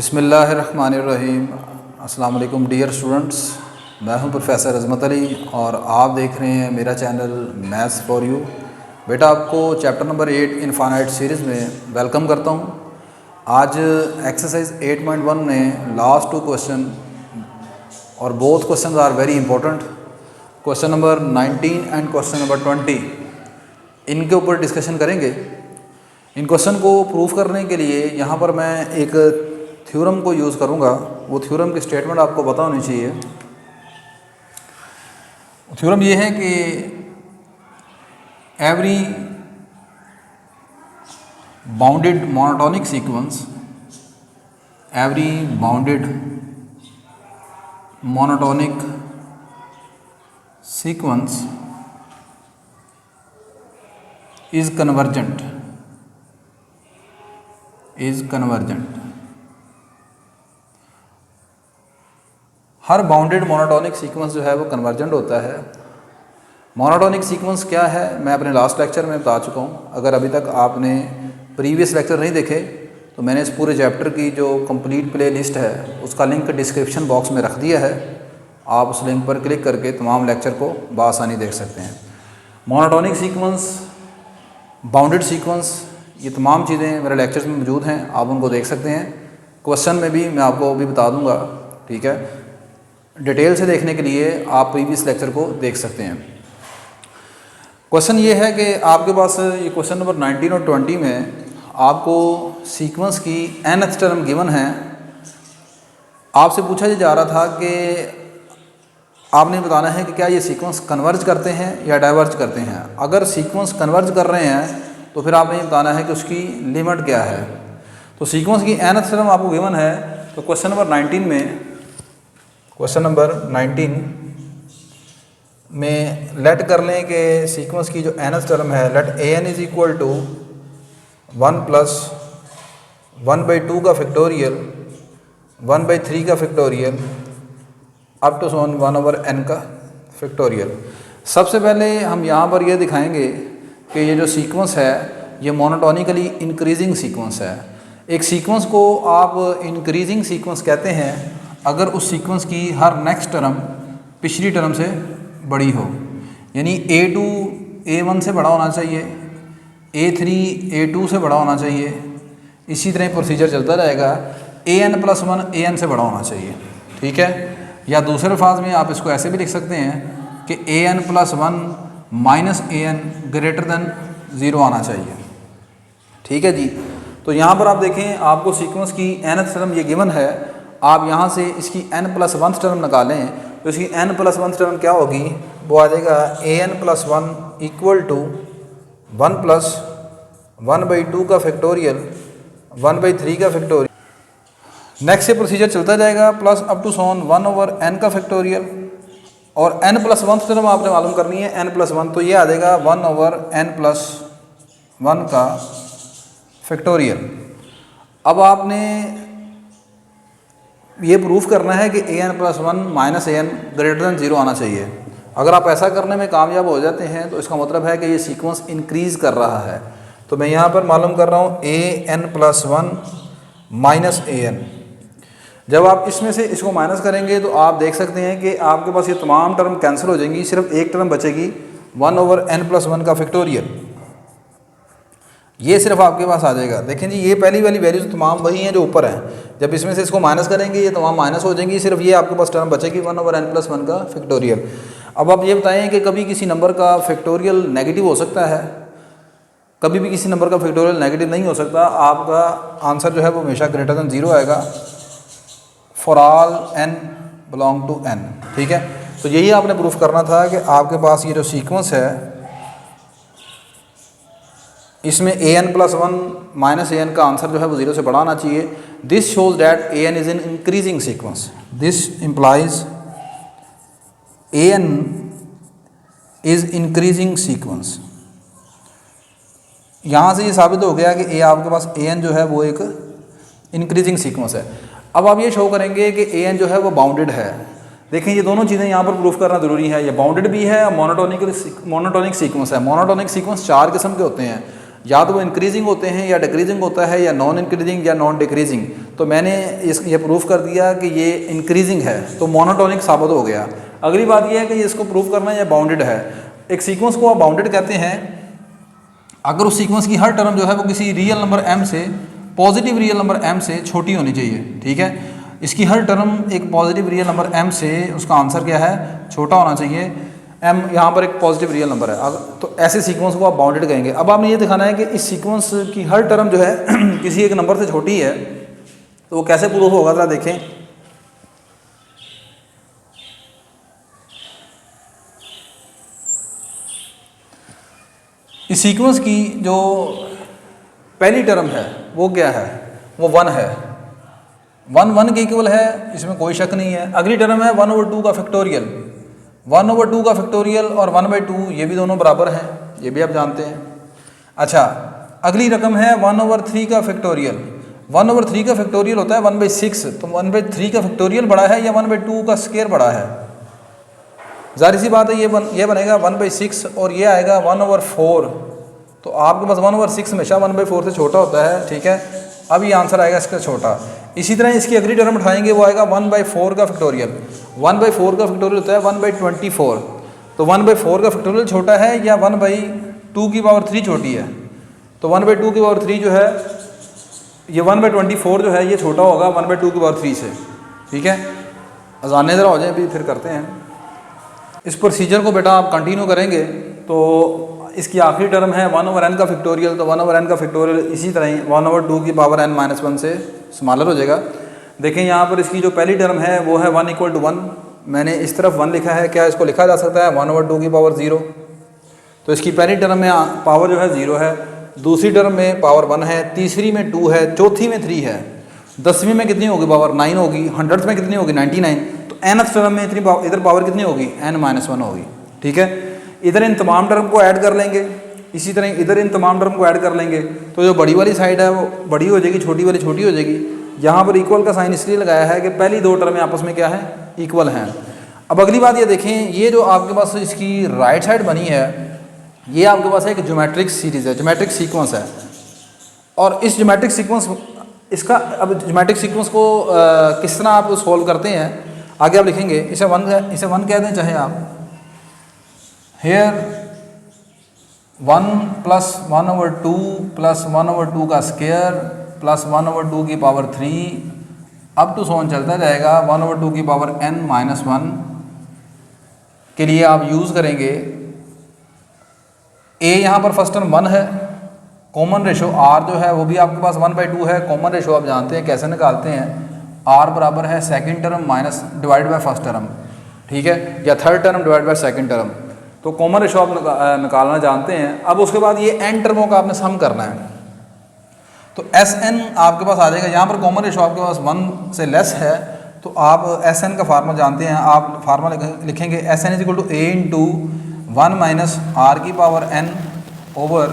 बिस्मिल्लाहिर्रहमानिर्रहीम। अस्सलाम वालेकुम डियर स्टूडेंट्स, मैं हूं प्रोफेसर अज़मत अली और आप देख रहे हैं मेरा चैनल मैथ्स फॉर यू। बेटा आपको चैप्टर नंबर 8 इनफाइनाइट सीरीज़ में वेलकम करता हूं। आज एक्सरसाइज 8.1 में लास्ट 2 क्वेश्चन और both question are very important. Question number 19 and question number 20 इनके ऊपर डिस्कशन करेंगे। इन क्वेश्चन को प्रूव करने के लिए यहाँ पर मैं एक थ्योरम को यूज़ करूँगा। वो थ्योरम की स्टेटमेंट आपको पता होनी चाहिए। थ्योरम ये है कि every bounded monotonic sequence is convergent her bounded monotonic sequence जो है वो कन्वर्जेंट होता है। मोनोटोनिक सीक्वेंस क्या है मैं अपने लास्ट लेक्चर में बता चुका हूँ। अगर अभी तक आपने प्रीवियस लेक्चर नहीं देखे तो मैंने इस पूरे चैप्टर की जो कंप्लीट प्ले लिस्ट है उसका लिंक डिस्क्रिप्शन बॉक्स में रख दिया है। आप उस लिंक पर क्लिक करके तमाम लेक्चर को बआसानी देख सकते हैं। मोनोटोनिक सीक्वेंस, बाउंडेड सीक्वेंस, ये तमाम चीज़ें मेरे लेक्चर्स में मौजूद हैं, आप उनको देख सकते हैं। क्वेश्चन में भी मैं आपको अभी बता दूंगा, ठीक है। डिटेल से देखने के लिए आप प्रीवियस लेक्चर को देख सकते हैं। क्वेश्चन ये है कि आपके पास ये क्वेश्चन नंबर 19 और 20 में आपको सीक्वेंस की nth टर्म गिवन है। आपसे पूछा जा रहा था कि आपने बताना है कि क्या ये सीक्वेंस कन्वर्ज करते हैं या डाइवर्ज करते हैं। अगर सीक्वेंस कन्वर्ज कर रहे हैं तो फिर आपने बताना है कि उसकी लिमिट क्या है। तो सीक्वेंस की nth टर्म आपको गिवन है। तो क्वेश्चन नंबर 19 में लेट कर लें कि सीक्वेंस की जो nth टर्म है, let an is equal to 1 plus 1/2 का फैक्टोरियल 1/3 का फैक्टोरियल अप टू 1/n का फैक्टोरियल। सबसे पहले हम यहाँ पर यह दिखाएंगे कि ये जो सीक्वेंस है ये मोनोटोनिकली इंक्रीजिंग सीक्वेंस है। एक सीक्वेंस को आप इंक्रीजिंग सीक्वेंस कहते हैं अगर उस सीक्वेंस की हर नेक्स्ट टर्म पिछली टर्म से बड़ी हो, यानी A2 A1 से बड़ा होना चाहिए, A3 A2 से बड़ा होना चाहिए। इसी तरह प्रोसीजर चलता रहेगा। an+1 an से बड़ा होना चाहिए, ठीक है। या दूसरे अल्फाज में आप इसको ऐसे भी लिख सकते हैं कि an+1 minus an greater than 0 आना चाहिए, ठीक है जी। तो यहाँ पर आप देखें, आपको सीक्वेंस की nth टर्म ये गिवन है। आप यहाँ से इसकी n+1 टर्म निकालें तो इसकी n+1 टर्म क्या होगी, वो आ जाएगा an+1 इक्वल टू 1 प्लस 1/2 का फैक्टोरियल 1/3 का फैक्टोरियल। नेक्स्ट से प्रोसीजर चलता जाएगा प्लस अप टू 1/n का फैक्टोरियल। और n+1 टर्म आपने मालूम करनी है n+1, तो ये आ जाएगा 1/n+1 का फैक्टोरियल। अब आपने ये प्रूफ करना है कि an+1 minus an greater than 0 आना चाहिए। अगर आप ऐसा करने में कामयाब हो जाते हैं तो इसका मतलब है कि ये सीक्वेंस इंक्रीज़ कर रहा है। तो मैं यहाँ पर मालूम कर रहा हूँ an+1 माइनस an। जब आप इसमें से इसको माइनस करेंगे तो आप देख सकते हैं कि आपके पास ये तमाम टर्म कैंसिल हो जाएंगी, सिर्फ एक टर्म बचेगी 1/n+1 का फैक्टोरियल। ये सिर्फ आपके पास आ जाएगा। देखें जी, ये पहली वाली वैल्यूज तमाम वही हैं जो ऊपर हैं। जब इसमें से इसको माइनस करेंगे ये तमाम माइनस हो जाएंगी, सिर्फ ये आपके पास टर्म बचेगी 1/n+1 का फैक्टोरियल। अब आप ये बताएं कि कभी किसी नंबर का फैक्टोरियल नेगेटिव हो सकता है, कभी भी किसी नंबर का फैक्टोरियल नेगेटिव नहीं हो सकता। आपका आंसर जो है वो हमेशा ग्रेटर देन 0 आएगा for all n belong to n, ठीक है। तो यही आपने प्रूफ करना था कि आपके पास ये जो सीक्वेंस है इसमें an+1 माइनस an का आंसर जो है वो 0 से बड़ा आना चाहिए। This shows that an is in increasing sequence. This implies an is increasing sequence. यहाँ से ये साबित हो गया कि आपके पास an जो है वो एक इंक्रीजिंग सीक्वेंस है। अब आप ये शो करेंगे कि an जो है वो बाउंडेड है। देखें, ये दोनों चीज़ें यहाँ पर प्रूफ करना ज़रूरी है। ये बाउंडेड भी है और मोनोटोनिक सीक्वेंस है। मोनोटोनिक सीक्वेंस 4 किस्म के होते हैं। या तो वो इंक्रीजिंग होते हैं या डिक्रीजिंग होता है, या नॉन इंक्रीजिंग या नॉन डिक्रीजिंग। तो मैंने ये प्रूफ कर दिया कि ये इंक्रीजिंग है, तो मोनोटोनिक साबित हो गया। अगली बात ये है कि इसको प्रूफ करना है ये बाउंडेड है। एक सीक्वेंस को आप बाउंडेड कहते हैं अगर उस सीक्वेंस की हर टर्म जो है वो किसी रियल नंबर m से, पॉजिटिव रियल नंबर m से छोटी होनी चाहिए। ठीक है, इसकी हर टर्म एक पॉजिटिव रियल नंबर m से, उसका आंसर क्या है, छोटा होना चाहिए। m यहाँ पर एक पॉजिटिव रियल नंबर है, तो ऐसे सीक्वेंस को आप बाउंडेड कहेंगे। अब आपने ये दिखाना है कि इस सीक्वेंस की हर टर्म जो है किसी एक नंबर से छोटी है, तो वो कैसे प्रूफ होगा, ज़रा देखें। इस सीक्वेंस की जो पहली टर्म है वो क्या है, वो 1 है, 1 के इक्वल है, इसमें कोई शक नहीं है। अगली टर्म है 1/2 का फैक्टोरियल, 1/2 का फैक्टोरियल और 1/2 ये भी दोनों बराबर हैं, ये भी आप जानते हैं। अच्छा, अगली रकम है 1/3 का फैक्टोरियल, 1/3 का फैक्टोरियल होता है 1/6, तो 1/3 का फैक्टोरियल बड़ा है या 1/2 का स्क्वायर बड़ा है? जाहिर सी बात है ये बनेगा 1/6 और ये आएगा 1/4, तो आपके पास 1/6 हमेशा 1/4 से छोटा होता है। ठीक है, अब ये आंसर आएगा इसका छोटा। इसी तरह इसकी अगली टर्म उठाएंगे, वो आएगा 1/4 का फैक्टोरियल, 1/4 का फैक्टोरियल होता है 1/24, तो 1/4 का फैक्टोरियल छोटा है या 1/2 की पावर 3 छोटी है? तो 1/2 की पावर 3 जो है, ये 1/24 जो है ये छोटा होगा 1/2 की पावर 3 से। ठीक है, अजाने ज़रा हो जाए अभी फिर करते हैं इस प्रोसीजर को। बेटा आप कंटिन्यू करेंगे तो इसकी आखिरी टर्म है 1/n का फैक्टोरियल, तो 1/n का फैक्टोरियल इसी तरह ही 1/2 की पावर n-1 से स्मॉलर हो जाएगा। देखें यहाँ पर इसकी जो पहली टर्म है वो है 1 = 1, मैंने इस तरफ 1 लिखा है, क्या इसको लिखा जा सकता है 1/2 की पावर 0? तो इसकी पहली टर्म में पावर जो है 0 है, दूसरी टर्म में पावर 1 है, तीसरी में 2 है, चौथी में 3 है, 10वीं में कितनी होगी पावर 9 होगी, 100th में कितनी होगी 99, तो nth टर्म में इतनी इधर पावर कितनी होगी n-1 होगी। ठीक है, इधर इन तमाम टर्म को ऐड कर लेंगे, इसी तरह इधर इन तमाम टर्म को ऐड कर लेंगे, तो जो बड़ी वाली साइड है वो बड़ी हो जाएगी, छोटी वाली छोटी हो जाएगी। यहाँ पर इक्वल का साइन इसलिए लगाया है कि पहली दो टर्में आपस में क्या है, इक्वल हैं। अब अगली बात ये देखें, ये जो आपके पास इसकी राइट साइड बनी है, ये आपके पास एक ज्योमेट्रिक सीरीज़ है, ज्योमेट्रिक सीक्वेंस है। और इस ज्योमेट्रिक सीक्वेंस इसका, अब ज्योमेट्रिक सीक्वेंस को किस तरह आप सोल्व करते हैं आगे आप लिखेंगे। इसे 1 कह दें चाहे आप, हेयर 1 + 1/2 + 1/2 का स्क्वायर + 1/2 की पावर 3 अप टू सोन चलता जाएगा 1/2 की पावर n-1 के लिए आप यूज़ करेंगे। a यहाँ पर फर्स्ट टर्म 1 है, कॉमन रेशो r जो है वो भी आपके पास 1/2 है, कॉमन रेशो आप जानते हैं कैसे निकालते हैं, r बराबर है second term minus divide by first term. ठीक है, या third term divide by second term, तो कॉमन रेशो आप निकालना जानते हैं। अब उसके बाद ये n टर्मों का आपने सम करना है, तो Sn आपके पास आ जाएगा। यहाँ पर कॉमन रेशो आपके पास 1 से लेस है, तो आप Sn का फार्मूला जानते हैं, आप फार्मूला लिखेंगे Sn = a × 1 - r की पावर n ओवर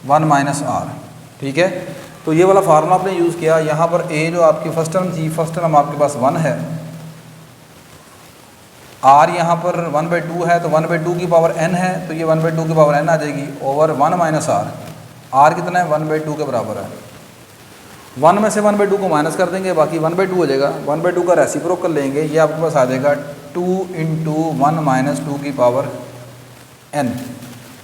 1 - r। ठीक है, तो ये वाला फार्मूला आपने यूज़ किया। यहाँ पर a जो आपकी फर्स्ट टर्म थी, फर्स्ट टर्म आपके पास 1 है, r यहाँ पर 1/2 है, तो 1/2 की पावर n है, तो ये 1/2 की पावर n आ जाएगी ओवर 1 - r। r कितना है 1/2 के बराबर है, 1 में से 1/2 को माइनस कर देंगे, बाकी 1/2 हो जाएगा, 1/2 का रेसिप्रोकल लेंगे, ये आपके पास आ जाएगा 2 × 1 - 2 की पावर n।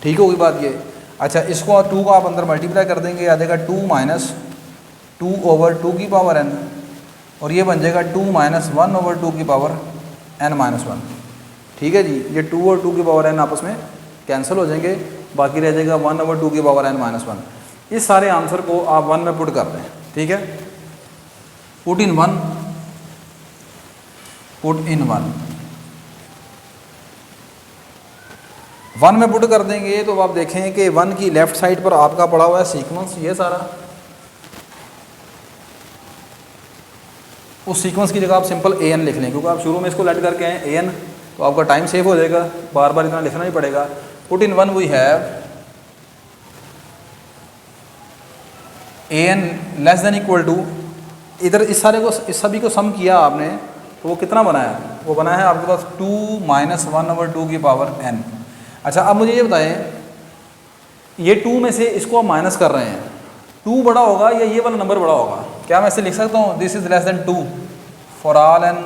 ठीक होगी बात ये। अच्छा, इसको 2 को आप अंदर मल्टीप्लाई कर देंगे, आ जाएगा 2 - 2 ओवर 2 की पावर n, और ये बन जाएगा 2 - 1/2 की पावर n-1। ठीक है जी, ये 2 और 2 की पावर n आपस में कैंसिल हो जाएंगे, बाकी रह जाएगा 1/2 की पावर n-1। इस सारे आंसर को आप 1 में पुट कर दें। ठीक है, पुट इन 1, पुट इन 1 में पुट कर देंगे, तो आप देखें कि 1 की लेफ्ट साइड पर आपका पड़ा हुआ है सीक्वेंस, ये सारा। उस सीक्वेंस की जगह आप सिंपल an लिख लें, क्योंकि आप शुरू में इसको लेट करके आए an, तो आपका टाइम सेव हो जाएगा, बार बार इतना लिखना ही पड़ेगा। Put in 1 we have an <= इधर इस सारे को, इस सभी को सम किया आपने, तो वो कितना बना है, वो बना है आपके पास 2 - 1/2 की पावर n। अच्छा, अब मुझे ये बताएं, ये 2 में से इसको आप माइनस कर रहे हैं, 2 बड़ा होगा या ये वाला नंबर बड़ा होगा? क्या मैं ऐसे लिख सकता हूँ this is less than 2 for all n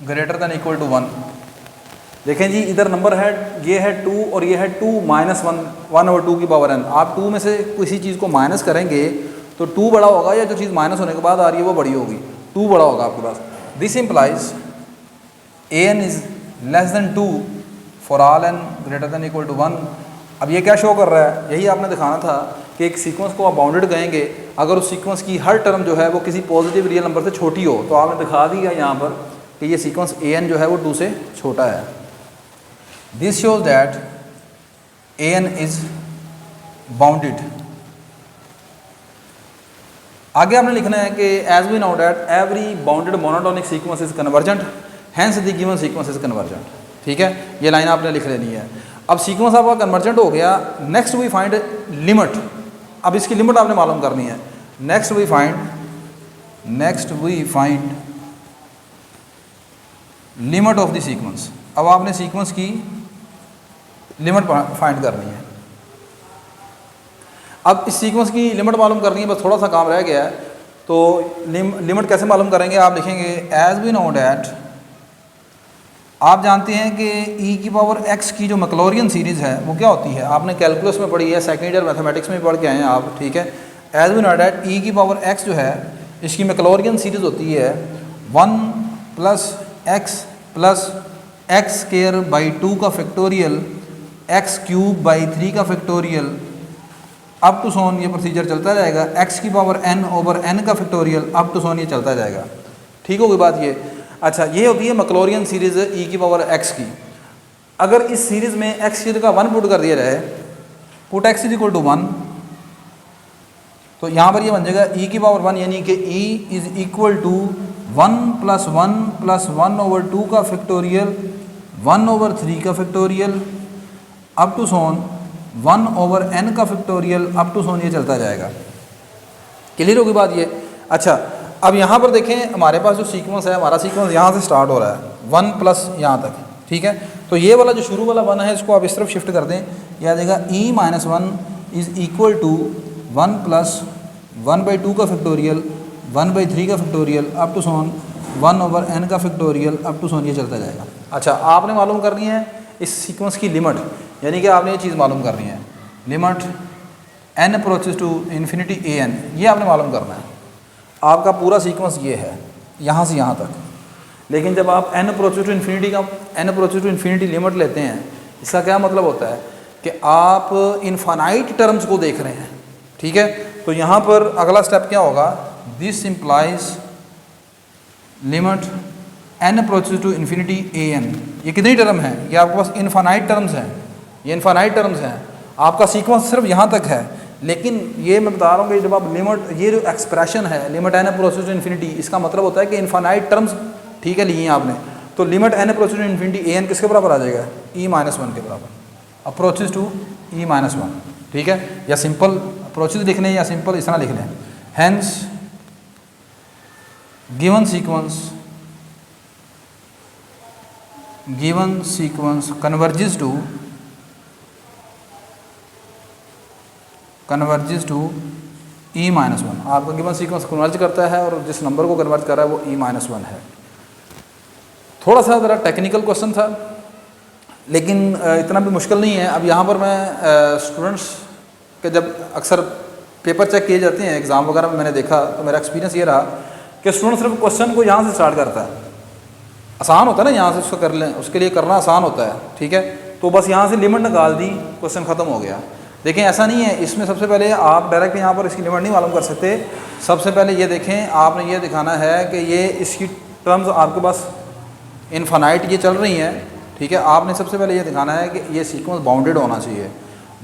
greater than equal to 1। देखें जी इधर नंबर है, ये है 2 और ये है 2 माइनस 1/2 की पावर n। आप 2 में से किसी चीज़ को माइनस करेंगे तो 2 बड़ा होगा या जो चीज़ माइनस होने के बाद आ रही है वो बड़ी होगी? 2 बड़ा होगा आपके पास। This implies an is less than 2 for all n greater than equal to 1। अब ये क्या शो कर रहा है? यही आपने दिखाना था कि एक सीक्वेंस को आप बाउंडेड कहेंगे अगर उस सीक्वेंस की हर टर्म जो है वो किसी पॉजिटिव रियल नंबर से छोटी हो। तो आपने दिखा दिया यहाँ पर कि ये सीक्वेंस an जो है वो 2 से छोटा है। This shows that an is bounded. आगे आपने लिखना है कि as we know that every bounded monotonic sequence is convergent, hence the given sequence is convergent. ठीक है, ये लाइन आपने लिख लेनी है। अब सीक्वेंस आपका कन्वर्जेंट हो गया, नेक्स्ट वी फाइंड लिमिट। अब इसकी लिमिट आपने मालूम करनी है। Next we find limit of the sequence. अब आपने सीक्वेंस की लिमिट फाइंड करनी है। अब इस सीक्वेंस की लिमिट मालूम करनी है, बस थोड़ा सा काम रह गया है। तो लिमिट कैसे मालूम करेंगे? आप लिखेंगे एज वी नो डैट, आप जानते हैं कि e की पावर x की जो मैक्लॉरियन सीरीज़ है वो क्या होती है? आपने कैलकुलस में पढ़ी है, सेकेंड ईयर मैथमेटिक्स में पढ़ के आए हैं आप। ठीक है, as we know that e की पावर x जो है इसकी मैक्लॉरियन सीरीज़ होती है 1 + x + x² का फैक्टोरियल x³ 3 का फैक्टोरियल अप टू सोन। ये प्रोसीजर चलता जाएगा। x की पावर n/n का फैक्टोरियल अप टू सोन, ये चलता जाएगा। ठीक होगी बात ये? अच्छा, ये होती है मैक्लॉरियन सीरीज़ e की पावर x की। अगर इस सीरीज़ में x की जगह 1 पुट कर दिया जाए, पुट x = 1, तो यहाँ पर ये बन जाएगा e की पावर 1, यानी कि e इज़ इक्वल टू 1 + 1 + 1/2 का फैक्टोरियल 1/3 का factorial up to Son 1/n का फैक्टोरियल अप टू सोन, ये चलता जाएगा। क्लियर होगी बात ये? अच्छा, अब यहाँ पर देखें हमारे पास जो सीक्वेंस है, हमारा सीक्वेंस यहाँ से स्टार्ट हो रहा है 1 प्लस यहाँ तक। ठीक है, तो ये वाला जो शुरू वाला 1 है इसको आप इस तरफ शिफ्ट कर दें, यह आ जाएगा e - 1 इज़ इक्वल टू 1 + 1/2 का फैक्टोरियल 1/3 का factorial up to Son 1/n का फैक्टोरियल अप टू सोन, ये चलता जाएगा। अच्छा, आपने मालूम करनी है इस सीक्वेंस की लिमिट, यानी कि आपने ये चीज़ मालूम करनी है, limit n approaches to infinity an, ये आपने मालूम करना है। आपका पूरा सीक्वेंस ये है यहाँ से यहाँ तक। लेकिन जब आप n approaches to infinity limit लेते हैं, इसका क्या मतलब होता है कि आप इनफाइनाइट टर्म्स को देख रहे हैं। ठीक है, तो यहाँ पर अगला स्टेप क्या होगा? This implies limit n approaches to infinity an। ये कितनी टर्म है? ये आपके पास इनफाइनाइट टर्म्स हैं, ये इनफाइनाइट टर्म्स हैं। आपका सीक्वेंस सिर्फ यहाँ तक है, लेकिन ये मैं बता रहा हूँ कि जब आप लिमिट, ये जो एक्सप्रेशन है limit n approaches to infinity, इसका मतलब होता है कि इनफाइनाइट टर्म्स, ठीक है, लिए हैं आपने। तो limit n approaches to infinity an किसके बराबर आ जाएगा? e - 1 के बराबर, अप्रोचेस टू e - 1। ठीक है, या सिंपल अप्रोचेस लिख लें या सिंपल इस तरह लिख लें। Hence given sequence converges to e - 1। आपका गिवन सीक्वेंस कन्वर्ज करता है और जिस नंबर को कन्वर्ज कर रहा है वो e - 1 है। थोड़ा सा ज़रा टेक्निकल क्वेश्चन था, लेकिन इतना भी मुश्किल नहीं है। अब यहाँ पर मैं स्टूडेंट्स के जब अक्सर पेपर चेक किए जाते हैं एग्ज़ाम वगैरह में, मैंने देखा तो मेरा एक्सपीरियंस ये रहा कि स्टूडेंट सिर्फ क्वेश्चन को यहाँ से स्टार्ट करता है। आसान होता है ना, यहाँ से उसको कर लें, उसके लिए करना आसान होता है। ठीक है, तो बस यहाँ से लिमिट निकाल दी, क्वेश्चन ख़त्म हो गया। देखें ऐसा नहीं है, इसमें सबसे पहले आप डायरेक्ट यहाँ पर इसकी लिमिट नहीं मालूम कर सकते। सबसे पहले ये देखें, आपने ये दिखाना है कि ये इसकी टर्म्स आपके पास इनफाइनाइट ये चल रही हैं। ठीक है, आपने सबसे पहले ये दिखाना है कि ये सीक्वेंस बाउंडेड होना चाहिए,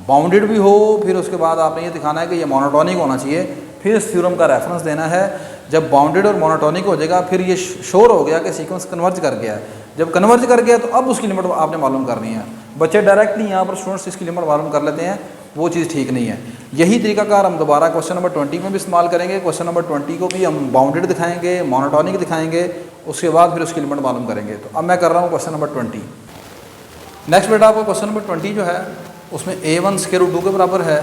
बाउंडेड भी हो, फिर उसके बाद आपने ये दिखाना है कि ये मोनोटोनिक होना चाहिए, फिर इस थ्योरम का रेफरेंस देना है। जब बाउंडेड और मोनोटोनिक हो जाएगा फिर ये श्योर हो गया कि सीक्वेंस कन्वर्ज कर गया है। जब कन्वर्ज कर गया तो अब उसकी लिमिट आपने मालूम करनी है। बच्चे डायरेक्टली यहाँ पर स्टूडेंट्स इसकी लिमिट मालूम कर लेते हैं, वो चीज़ ठीक नहीं है। यही तरीकाकार हम दोबारा क्वेश्चन नंबर 20 में भी इस्तेमाल करेंगे। क्वेश्चन नंबर 20 को भी हम बाउंडेड दिखाएंगे, मोनोटोनिक दिखाएंगे, उसके बाद फिर उसकी लिमिट मालूम करेंगे। तो अब मैं कर रहा हूँ क्वेश्चन नंबर 20। नेक्स्ट बेटा आपका क्वेश्चन नंबर 20 जो है उसमें a1 √2 के बराबर है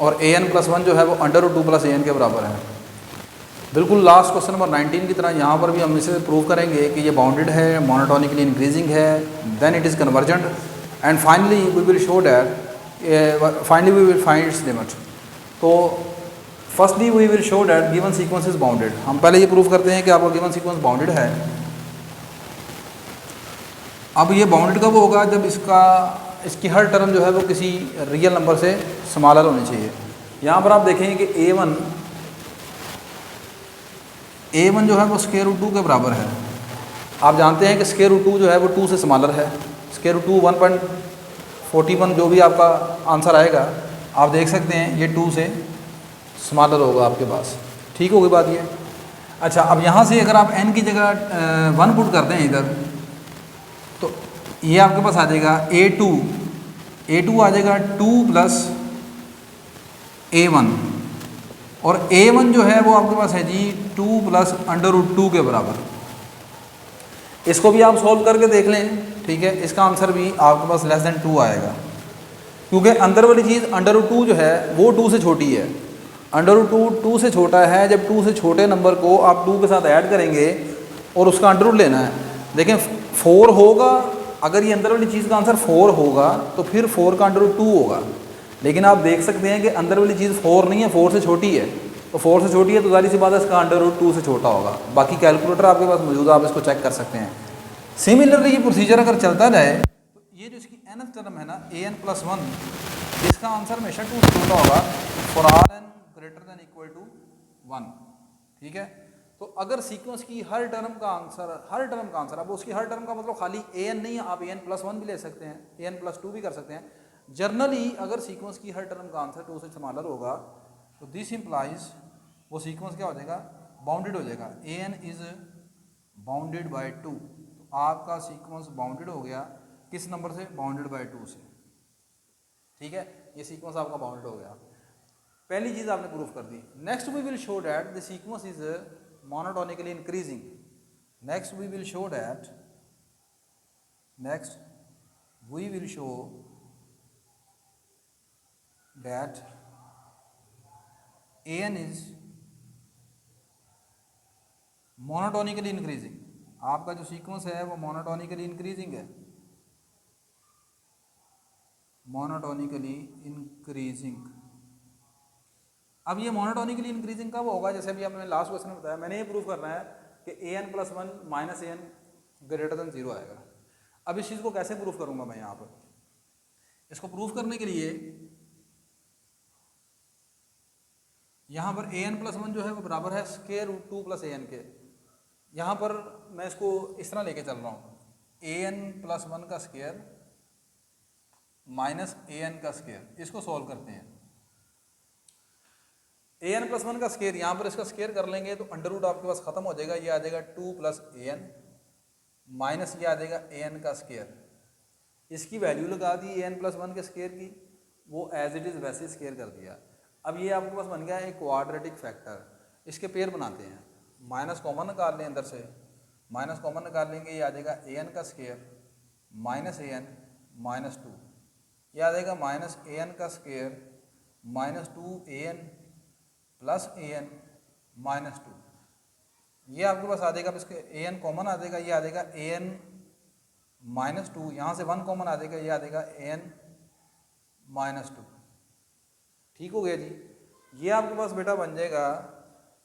और an+1 जो है वो √2 + an के बराबर है। बिल्कुल लास्ट क्वेश्चन नंबर 19 की तरह यहाँ पर भी हम इसे प्रूव करेंगे कि ये बाउंडेड है, मोनोटोनिकली इंक्रीजिंग है, then it is convergent and finally we will show that finally we will find its limit. तो firstly we will show that given sequence is bounded. हम पहले ये प्रूव करते हैं कि आपका गिवन सीक्वेंस बाउंडेड है। अब ये बाउंडेड कब होगा? जब इसकी हर टर्म जो है वो किसी रियल नंबर से स्मॉलर होनी चाहिए। यहाँ पर आप देखेंगे कि a1 जो है वो √2 के बराबर है। आप जानते हैं कि √2 जो है वो 2 से स्मॉलर है। √2 1.41 जो भी आपका आंसर आएगा आप देख सकते हैं ये 2 से स्मॉलर होगा आपके पास। ठीक होगी बात ये। अच्छा, अब यहाँ से अगर आप n की जगह 1 पुट करते हैं इधर, तो ये आपके पास आ जाएगा a2 आ जाएगा 2 + a1 और a1 जो है वो आपके पास है जी 2 + √2 के बराबर। इसको भी आप सॉल्व करके देख लें, ठीक है। इसका आंसर भी आपके पास <2 आएगा, क्योंकि अंदर वाली चीज़ √2 जो है वो 2 से छोटी है। √2 2 से छोटा है। जब 2 से छोटे नंबर को आप 2 के साथ ऐड करेंगे और उसका √ लेना है, देखें 4 होगा। अगर ये अंदर वाली चीज़ का आंसर 4 होगा तो फिर 4 का √2 होगा। लेकिन आप देख सकते हैं कि अंदर वाली चीज़ 4 नहीं है, 4 से छोटी है। तो 4 से छोटी है तो ज़ाहिर सी बात है इसका √2 से छोटा होगा। बाकी कैलकुलेटर आपके पास मौजूद है, आप इसको चेक कर सकते हैं। सिमिलरली ये प्रोसीजर अगर चलता जाए तो ये जो इसकी nth टर्म है ना an+1, इसका आंसर हमेशा 2 से छोटा होगा फॉर r n > 1। ठीक है। तो अगर सीक्वेंस की हर टर्म का आंसर, अब उसकी हर टर्म का मतलब खाली an नहीं है, आप an+1 भी ले सकते हैं, an+2 भी कर सकते हैं। जनरली अगर सीक्वेंस की हर टर्म का आंसर 2 से स्मॉलर होगा तो दिस इम्प्लाइज वो सीक्वेंस क्या हो जाएगा? बाउंडेड हो जाएगा। an is bounded by 2। तो आपका सीक्वेंस बाउंडेड हो गया किस नंबर से? बाउंडेड बाय 2 से। ठीक है, ये सीक्वेंस आपका बाउंडेड हो गया। पहली चीज़ आपने प्रूफ कर दी। Next we will show that the sequence is monotonically increasing. Next we will show that an is monotonically increasing। आपका जो सीक्वेंस है वो मोनोटोनिकली इंक्रीजिंग है। Monotonically increasing. अब ये मोनोटोनिकली इंक्रीजिंग कब होगा? जैसे अभी आपने लास्ट क्वेश्चन में बताया, मैंने ये प्रूफ करना है कि an+1 - an > 0 आएगा। अब इस चीज़ को कैसे प्रूफ करूंगा मैं? यहाँ पर इसको प्रूफ करने के लिए यहाँ पर an+1 जो है वो बराबर है √2 + an के। यहाँ पर मैं इसको इस तरह लेके चल रहा हूँ, an+1 का स्क्वायर माइनस an का स्क्वायर। इसको सॉल्व करते हैं। an+1 का स्क्वायर, यहाँ पर इसका स्क्वायर कर लेंगे तो √ आपके पास खत्म हो जाएगा। ये आ जाएगा 2 + an माइनस ये आ जाएगा an का स्क्वायर। इसकी वैल्यू लगा दी an+1 के स्क्वायर की, वो एज इट इज़ वैसे स्क्वायर कर दिया। अब ये आपके पास बन गया एक क्वाड्रेटिक फैक्टर। इसके पेयर बनाते हैं, माइनस कॉमन निकाल लें, अंदर से माइनस कॉमन निकाल लेंगे, ये आ जाएगा an का स्क्वायर माइनस an - 2। ये आ जाएगा माइनस an का स्क्वायर -2an + an - 2। ये आपके पास आ जाएगा। अब इसके an कॉमन आ जाएगा, ये आ जाएगा an - 2। यहाँ से 1 कॉमन आ जाएगा, ये आ जाएगा an - 2। ठीक हो गया जी। ये आपके पास बेटा बन जाएगा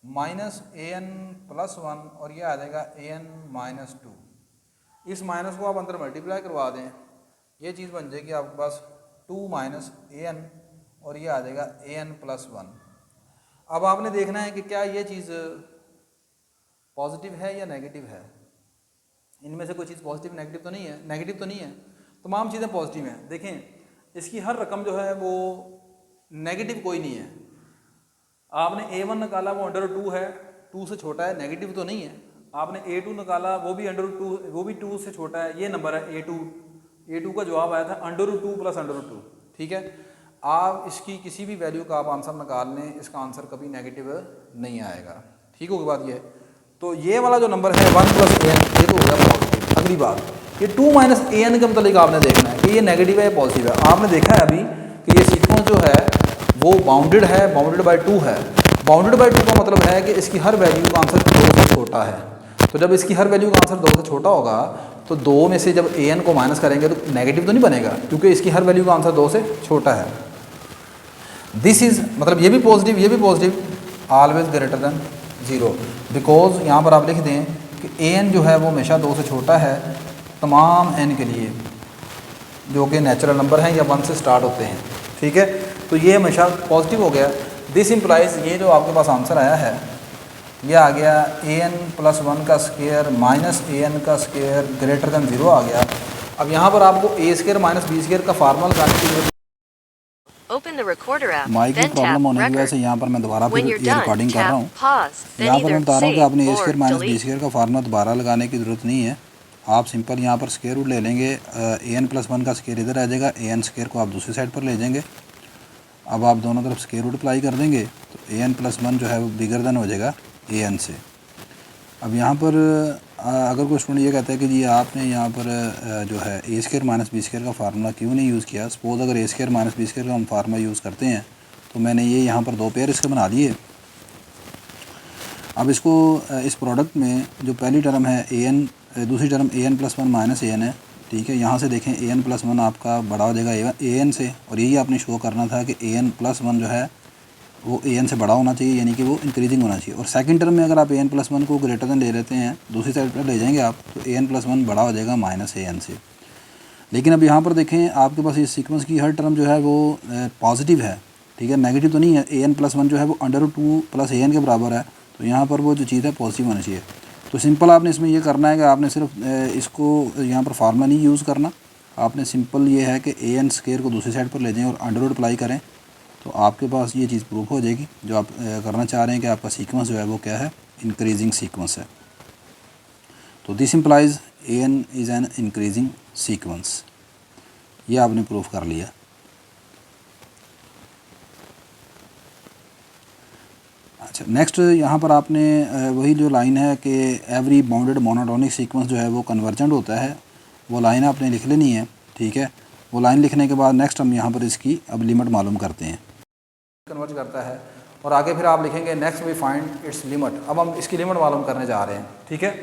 -an+1 और ये आ जाएगा an - 2। इस माइनस को आप अंदर मल्टीप्लाई करवा दें, ये चीज़ बन जाएगी आपके पास 2 - an और ये आ जाएगा an+1। अब आपने देखना है कि क्या ये चीज़ पॉजिटिव है या नेगेटिव है। इनमें से कोई चीज़ पॉजिटिव नेगेटिव तो नहीं है, नेगेटिव तो नहीं है, तमाम चीज़ें पॉजिटिव हैं। देखें इसकी हर रकम जो है वो नेगेटिव कोई नहीं है। आपने a1 निकाला, वो √2 है, 2 से छोटा है, नेगेटिव तो नहीं है। आपने a2 निकाला, वो भी √2, वो भी 2 से छोटा है, ये नंबर है a2 का जवाब आया था √2 + √2। ठीक है, आप इसकी किसी भी वैल्यू का आप आंसर निकाल लें, इसका आंसर कभी नेगेटिव नहीं आएगा। ठीक होगी बात ये। तो ये वाला जो नंबर है 1 + an, ये तो हो गया पॉजिटिव। अगली बात, ये 2 - an के मतलब आपने देखना है कि ये नेगेटिव है या पॉजिटिव है। आपने देखा है अभी कि ये सीक्वेंस जो है वो बाउंडेड है, बाउंडेड बाय 2 है। बाउंडेड बाय 2 का मतलब है कि इसकी हर वैल्यू का आंसर 2 से छोटा है। तो जब इसकी हर वैल्यू का आंसर 2 से छोटा होगा तो 2 में से जब an को माइनस करेंगे तो नेगेटिव तो नहीं बनेगा, क्योंकि इसकी हर वैल्यू का आंसर 2 से छोटा है। दिस इज़ मतलब ये भी positive always greater than 0, because यहाँ पर आप लिख दें कि an जो है वो हमेशा 2 से छोटा है तमाम n के लिए जो कि नेचुरल नंबर हैं या 1 से स्टार्ट होते हैं। ठीक है, तो ये हमेशा पॉजिटिव हो गया। दिस इम्प्लाइज ये जो आपके पास आंसर आया है ये आ गया an + 1 का स्क्वायर माइनस an का स्क्वायर ग्रेटर देन 0 आ गया। अब यहाँ पर आपको a² - b² का फार्मूला लगाने की जरूरत। माइक की प्रॉब्लम होने की वजह से यहाँ पर मैं दोबारा फिर ये रिकॉर्डिंग कर रहा हूँ। यहाँ पर मैं बता रहा हूँ कि आपने a² - b² का फार्मूला दोबारा लगाने की ज़रूरत नहीं है। आप सिंपल यहाँ पर स्क्वायर रूट ले लेंगे, an + 1 का स्क्वायर इधर आ जाएगा, an² को आप दूसरी साइड पर ले जाएंगे। अब आप दोनों तरफ स्क्वायर रूट अप्लाई कर देंगे तो an + 1 जो है वो बिगर देन हो जाएगा an से। अब यहाँ पर अगर कोई स्टूडेंट ये कहता है कि जी आपने यहाँ पर जो है a² - b² का फार्मूला क्यों नहीं यूज़ किया। सपोज़ अगर a² - b² का हम फार्मूला यूज़ करते हैं तो मैंने ये यहाँ पर 2 पेयर इसके बना दिए। अब इसको इस प्रोडक्ट में जो पहली टर्म है an, दूसरी टर्म an + 1 - an है। ठीक है, यहाँ से देखें an + 1 आपका बड़ा हो जाएगा an से, और यही आपने शो करना था कि an + 1 जो है वो an से बड़ा होना चाहिए, यानी कि वो इंक्रीजिंग होना चाहिए। और सेकंड टर्म में अगर आप an + 1 को ग्रेटर देन ले लेते हैं, दूसरी साइड पर ले जाएंगे आप, तो an + 1 बड़ा हो जाएगा -an से। लेकिन अब यहाँ पर देखें आपके पास इस सीक्वेंस की हर टर्म जो है वो पॉजिटिव है। ठीक है, नेगेटिव तो नहीं है। an + 1 जो है वो √2 + an के बराबर है, तो यहाँ पर वो जो चीज़ है पॉजिटिव होनी चाहिए। तो सिंपल आपने इसमें ये करना है कि आपने सिर्फ इसको यहाँ पर फार्मूला नहीं यूज़ करना, आपने सिंपल ये है कि an² को दूसरी साइड पर ले जाएं और अंडर रूट अप्लाई करें, तो आपके पास ये चीज़ प्रूफ हो जाएगी जो आप करना चाह रहे हैं कि आपका सीक्वेंस जो है वो क्या है, इंक्रीजिंग सीक्वेंस है। तो this implies an is an increasing sequence, ये आपने प्रूफ कर लिया। अच्छा, नेक्स्ट यहाँ पर आपने वही जो लाइन है कि एवरी बाउंडेड मोनोटोनिक सीक्वेंस जो है वो कन्वर्जेंट होता है, वो लाइन आपने लिख लेनी है। ठीक है, वो लाइन लिखने के बाद नेक्स्ट हम यहाँ पर इसकी अब लिमिट मालूम करते हैं। कन्वर्ज करता है और आगे फिर आप लिखेंगे next we find its limit. अब हम इसकी लिमिट मालूम करने जा रहे हैं। ठीक है,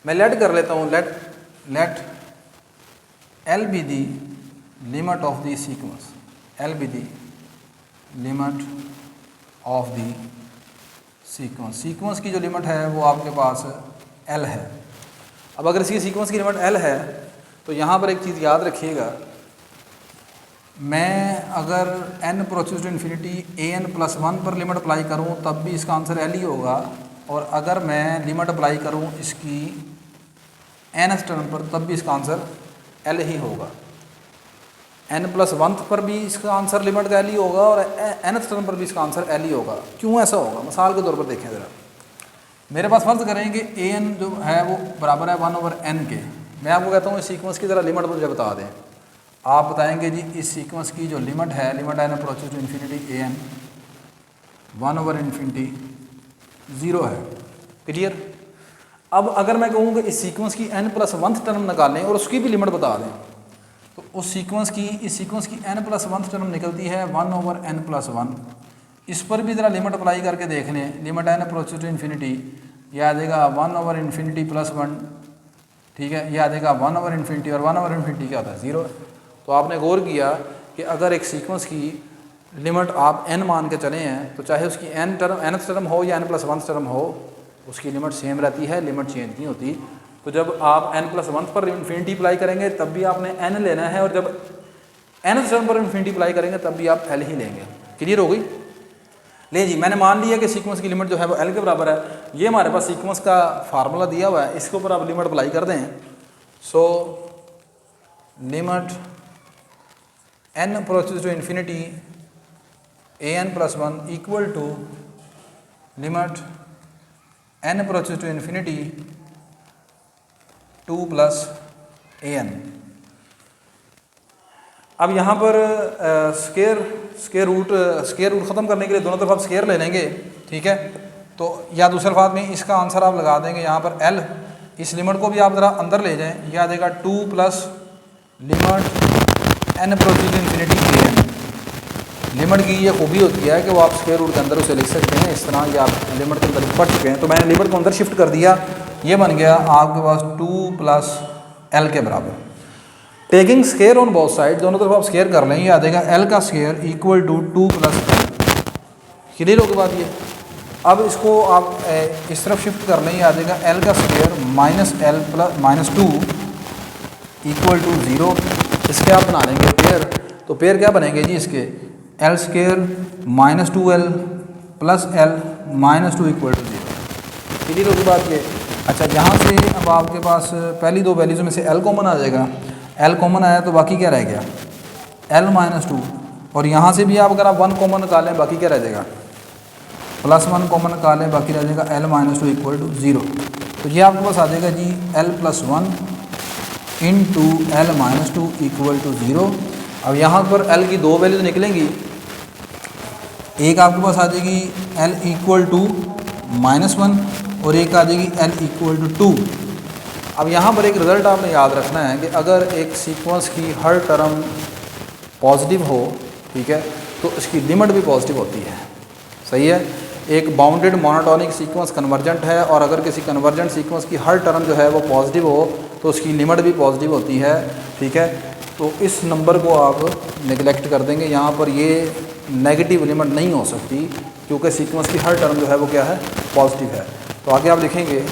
मैं लेट कर लेता हूँ, late L be the limit of the sequence, L be the limit of the sequence। Sequence की जो लिमिट है वो आपके पास L है। अब अगर इसकी सीक्वेंस की लिमिट L है तो यहाँ पर एक चीज़ याद रखिएगा, मैं अगर n proceeds to infinity an + 1 पर लिमिट अप्लाई करूँ तब भी इसका आंसर L ही होगा, और अगर मैं लिमिट अप्लाई करूँ इसकी nth टर्म पर तब भी इसका आंसर L ही होगा। n + 1 पर भी इसका आंसर लिमिट का L ही होगा और nth टर्म पर भी इसका आंसर L ही होगा। क्यों ऐसा होगा, मिसाल के तौर पर देखें ज़रा। मेरे पास फर्ज करें कि an जो है वो बराबर है 1/n के। मैं आपको कहता हूँ इस सीक्वेंस की ज़रा लिमिट मुझे बता दें। आप बताएंगे जी इस सीक्वेंस की जो लिमिट है, limit n approaches to infinity an 1/∞ 0 है। क्लियर। अब अगर मैं कहूँ कि इस सीक्वेंस की n + 1th टर्म निकालें और उसकी भी लिमिट बता दें, तो इस सीक्वेंस की n + 1th टर्म निकलती है 1/n + 1। इस पर भी ज़रा लिमिट अप्लाई करके देख लें, limit n approaches to infinity, यह आ जाएगा 1/∞ + 1। ठीक है, यह आ जाएगा 1/∞, और 1/∞ क्या होता है, 0। तो आपने गौर किया कि अगर एक सीक्वेंस की लिमिट आप n मान के चले हैं तो चाहे उसकी nth टर्म हो या n + 1th टर्म हो, उसकी लिमिट सेम रहती है, लिमिट चेंज नहीं होती। तो जब आप n + 1 पर इन्फिनिटी अप्लाई करेंगे तब भी आपने n लेना है, और जब nth टर्म पर इन्फिनिटी अप्लाई करेंगे तब भी आप L ही लेंगे। क्लियर हो गई। ले जी, मैंने मान लिया कि सीक्वेंस की लिमिट जो है वो L के बराबर है। ये हमारे पास सीक्वेंस का फार्मूला दिया हुआ है, इसके ऊपर आप लिमिट अप्लाई कर दें। So limit n approaches to infinity an + 1 equal to limit n approaches to infinity 2 + an। अब यहाँ पर स्क्वायर रूट ख़त्म करने के लिए दोनों तरफ आप स्क्वायर ले लेंगे। ठीक है, तो या दूसरे अल्फाज में इसका आंसर आप लगा देंगे यहाँ पर L। इस लिमिट को भी आप ज़रा अंदर ले जाएं, यह आ जाएगा 2 + limit n approaches to infinity an। Limit की ये खूबी होती है कि वो आप स्क्वायर रूट के अंदर उसे लिख सकते हैं इस तरह, या आप लिमिट के अंदर पढ़ चुके हैं। तो मैंने लिमिट को अंदर शिफ्ट कर दिया, ये बन गया आपके पास 2 प्लस एल के बराबर। Taking square on both side, दोनों तरफ आप स्क्वायर कर लें, ये आ जाएगा एल का square equal to 2 plus L. Clear होगी बात ये। अब इसको आप इस तरफ शिफ्ट कर लें, ये आ जाएगा एल का square minus L plus minus 2 equal to 0। इसके आप बना लेंगे पेयर, तो पेयर क्या बनेंगे जी इसके, L square minus 2l plus L minus 2 equal to 0। Clear होगी बात ये। अच्छा, यहाँ से अब आपके पास पहली दो वैल्यूज़ में से एल कॉमन आ जाएगा, एल कॉमन आया तो बाकी क्या रह गया, एल माइनस 2, और यहाँ से भी आप अगर आप 1 कॉमन निकालें बाकी क्या रह जाएगा, प्लस 1 कॉमन निकालें बाकी रह जाएगा एल माइनस 2 इक्वल टू 0। तो ये आपके पास आ जाएगा जी L plus 1 into L minus 2 equal to 0। अब यहाँ पर एल की दो वैल्यूज निकलेंगी, एक आपके पास आ जाएगी एल इक्वल टू -1 और एक आ जाएगी एल इक्वल टू 2। अब यहाँ पर एक रिज़ल्ट आपने याद रखना है कि अगर एक सीक्वेंस की हर टर्म पॉजिटिव हो, ठीक है, तो इसकी लिमिट भी पॉजिटिव होती है। सही है। एक बाउंडेड मोनोटोनिक सीक्वेंस कन्वर्जेंट है, और अगर किसी कन्वर्जेंट सीक्वेंस की हर टर्म जो है वो पॉजिटिव हो तो उसकी लिमिट भी पॉजिटिव होती है। ठीक है, तो इस नंबर को आप नेगलेक्ट कर देंगे, यहाँ पर ये नेगेटिव लिमिट नहीं हो सकती क्योंकि सीक्वेंस की हर टर्म जो है वो क्या है, पॉजिटिव है। तो आगे आप लिखेंगे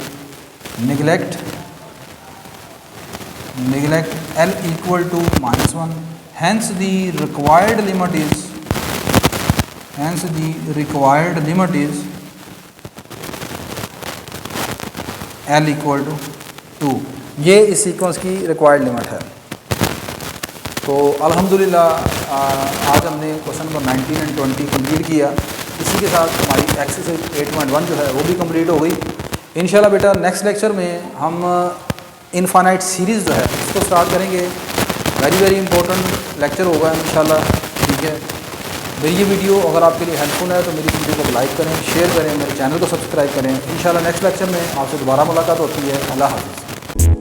neglect L equal to -1, hence the required limit is L equal to 2। ये इस सीक्वेंस की रिक्वायर्ड लिमिट है। तो अल्हम्दुलिल्लाह आज हमने क्वेश्चन नंबर 19 एंड 20 कंप्लीट किया। इसी के साथ हमारी एक्सरसाइज 8.1 जो है वो भी कंप्लीट हो गई। इंशाल्लाह बेटा नेक्स्ट लेक्चर में हम इनफाइनाइट सीरीज़ जो है इसको स्टार्ट करेंगे। वेरी इंपॉर्टेंट लेक्चर होगा इंशाल्लाह। ठीक है, मेरी ये वीडियो अगर आपके लिए हेल्पफुल है तो मेरी वीडियो को लाइक करें, शेयर करें, मेरे चैनल को सब्सक्राइब करें। इंशाल्लाह नेक्स्ट लेक्चर में आपसे दोबारा मुलाकात होती है। अल्लाह हाफ़िज़।